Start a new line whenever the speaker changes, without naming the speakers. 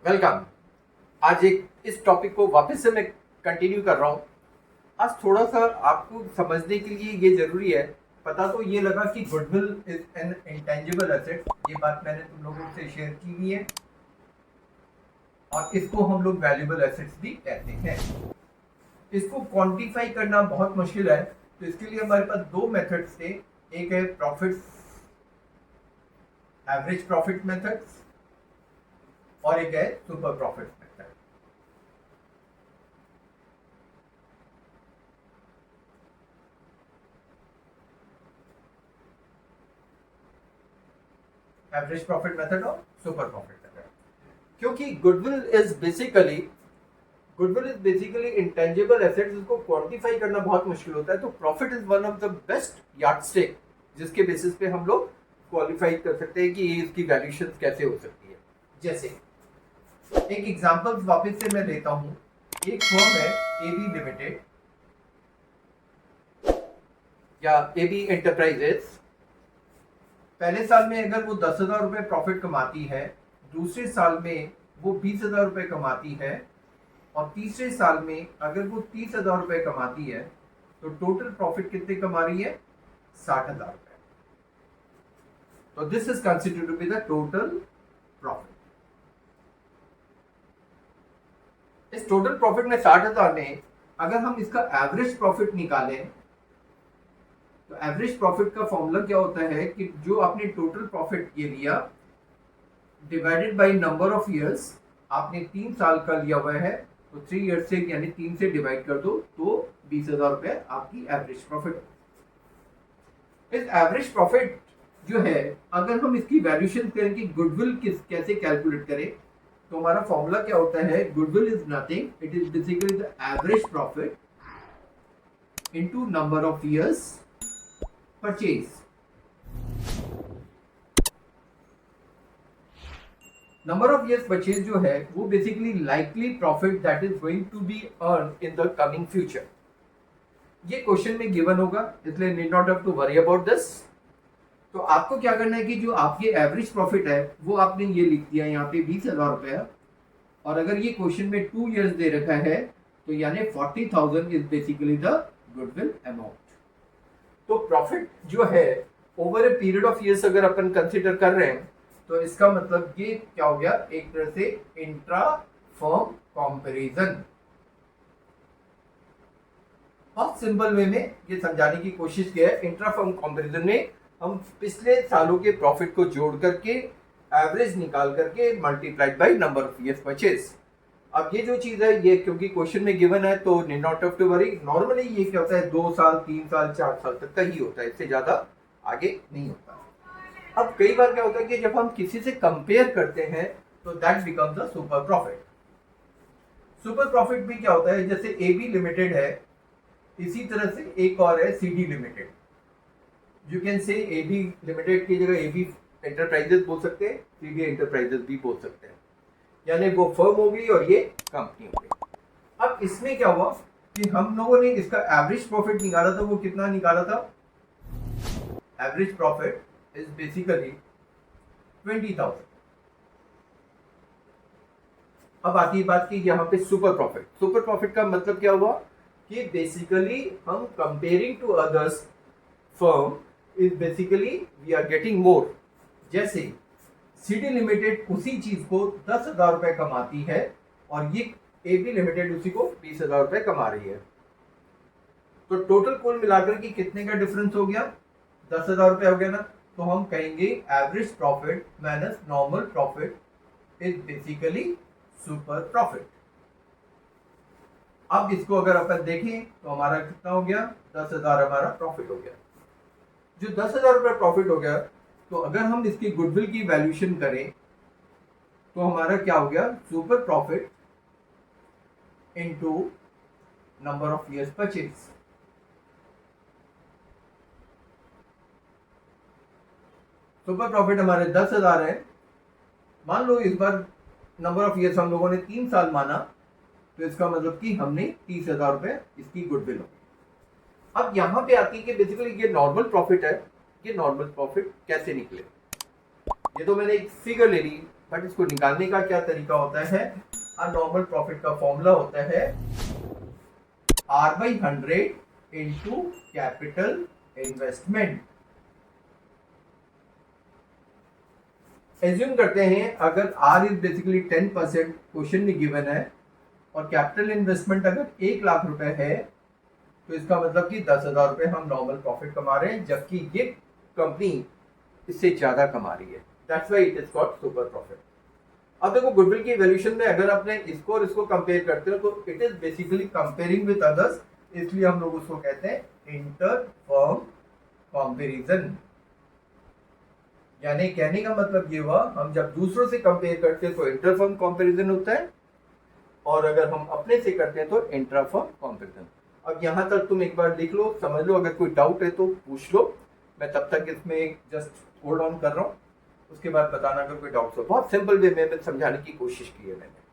Welcome. आज एक इस टॉपिक को वापस से मैं कंटिन्यू कर रहा हूँ। आज थोड़ा सा आपको समझने के लिए ये जरूरी है। पता तो ये लगा कि goodwill is an intangible asset, ये बात मैंने तुम लोगों से शेयर की हुई है और इसको हम लोग वैल्यूएबल एसेट्स भी कहते हैं। इसको क्वांटिफाई करना बहुत मुश्किल है, तो इसके लिए हमारे पास दो मेथड्स थे। एक है प्रॉफिट, एवरेज प्रॉफिट मेथड्स, और एक है super profit method. Average profit method और सुपर प्रॉफिट मेथड, क्योंकि goodwill is basically intangible assets, इसको क्वांटिफाई करना बहुत मुश्किल होता है। तो profit is one of the best yardstick जिसके बेसिस पे हम लोग क्वालिफाई कर सकते हैं कि ये इसकी वैल्यूएशन कैसे हो सकती है। जैसे एक एग्जांपल वापस से मैं लेता हूं। एक फर्म है एबी लिमिटेड या एबी एंटरप्राइजेस। पहले साल में अगर वो 10,000 रुपए प्रॉफिट कमाती है, दूसरे साल में वो 20,000 रुपए कमाती है, और तीसरे साल में अगर वो 30,000 रुपए कमाती है, तो टोटल प्रॉफिट कितने कमा रही है? 60,000 रुपए। तो this is considered to be the total profit. इस टोटल प्रॉफिट में 60,000 में अगर हम इसका एवरेज प्रॉफिट निकालें, तो एवरेज प्रॉफिट का फॉर्मूला क्या होता है कि जो आपने टोटल प्रॉफिट ये लिया divided by number of years. आपने 3 साल का लिया हुआ है, तो 3 ईयर्स से यानी 3 से डिवाइड कर दो, तो 20,000 रुपए आपकी एवरेज प्रॉफिट। इस एवरेज प्रॉफिट जो है, अगर हम इसकी वैल्यूएशन करें कि गुडविल कैसे कैलकुलेट करें, तो हमारा फॉर्मूला क्या होता है? Goodwill is nothing, it is basically the average profit into number of years purchase. Number of years purchase जो है वो basically likely profit that is going to be earn in the coming future. ये question में given होगा, इसलिए need not have to worry about this. तो आपको क्या करना है कि जो आपके एवरेज प्रॉफिट है वो आपने ये लिख दिया यहाँ पे 20,000 रुपए, और अगर ये क्वेश्चन में 2 इयर्स दे रखा है, तो यानी 40,000 is basically the goodwill amount. तो प्रॉफिट जो है over a period of years अगर अपन कंसिडर कर रहे हैं, तो इसका मतलब ये क्या हो गया? एक तरह से इंट्रा फर्म कंपैरिजन। बहुत सिंपल वे में ये समझाने की कोशिश किया है। इंट्रा फर्म कंपैरिजन में हम पिछले सालों के प्रॉफिट को जोड़ करके एवरेज निकाल करके multiplied by number of years purchase. अब ये जो चीज है, ये क्योंकि क्वेश्चन में गिवन है, तो need not have to worry. Normally ये क्या होता है? 2 साल, 3 साल, 4 साल तक का ही होता है, इससे ज्यादा आगे नहीं होता। अब कई बार क्या होता है कि जब हम किसी से कंपेयर करते हैं, तो that becomes a super profit. Super profit भी क्या होता है? जैसे एबी लिमिटेड है, इसी तरह से एक और है CD limited. You can say AB limited की जगह एबी एंटरप्राइजेस बोल सकते हैं, सीडी एंटरप्राइजेस भी बोल सकते हैं, यानी वो फर्म होगी और ये कंपनी होगी। अब इसमें क्या हुआ कि हम लोगों ने इसका एवरेज प्रॉफिट निकाला था। वो कितना निकाला था? Average profit is basically 20,000। अब आती है बात की यहाँ पे सुपर प्रॉफिट। सुपर प्रॉफिट का मतलब क्या हुआ कि बेसिकली हम comparing to others firm is basically we are getting more. जैसे सीडी लिमिटेड उसी चीज को 10,000 रुपए कमाती है, और ये एबी लिमिटेड उसी को 20,000 रुपए कमा रही है। तो टोटल कुल मिलाकर के कितने का डिफरेंस हो गया? 10,000 रुपए हो गया ना। तो हम कहेंगे average profit minus normal profit is basically super profit. अब इसको अगर अपन देखें तो हमारा कितना हो गया? 10,000 हमारा प्रॉफिट हो गया। जो 10,000 रुपए प्रॉफिट हो गया, तो अगर हम इसकी गुडविल की वैल्यूएशन करें, तो हमारा क्या हो गया? Super profit into number of years purchase. Super profit हमारे 10,000 है। मान लो इस बार नंबर ऑफ इयर्स हम लोगों ने 3 साल माना, तो इसका मतलब कि हमने 30,000 रुपए इसकी गुडविल होगी। अब यहां पे आती है कि बेसिकली ये नॉर्मल प्रॉफिट है। ये नॉर्मल प्रॉफिट कैसे निकले? ये तो मैंने एक फिगर ले ली बट इसको निकालने का क्या तरीका होता है, नॉर्मल प्रॉफिट का फॉर्मूला होता है R/100 into capital investment. Assume करते हैं अगर R इज बेसिकली 10% क्वेश्चन में गिवन है और कैपिटल इन्वेस्टमेंट अगर 1 लाख रुपए है, तो इसका मतलब कि 10,000 रुपए हम नॉर्मल प्रॉफिट कमा रहे हैं, जबकि ये कंपनी इससे ज्यादा कमा रही है। That's why it is called super profit. अब देखो गुडविल की वैल्यूएशन में अगर आपने इसको और इसको कंपेयर करते हो तो it is basically comparing with others, इसलिए हम लोग उसको कहते हैं इंटर फर्म कंपैरिजन। यानी कहने का मतलब ये हुआ, हम जब दूसरों से कंपेयर करते हैं तो इंटर फर्म कंपैरिजन होता है, और अगर हम अपने से करते हैं तो इंट्रा फर्म कंपैरिजन। अब यहाँ तक तुम एक बार लिख लो, समझ लो, अगर कोई डाउट है तो पूछ लो। मैं तब तक इसमें जस्ट होल्ड ऑन कर रहा हूँ, उसके बाद बताना अगर कोई डाउट हो। बहुत सिंपल वे में समझाने की कोशिश की है मैंने।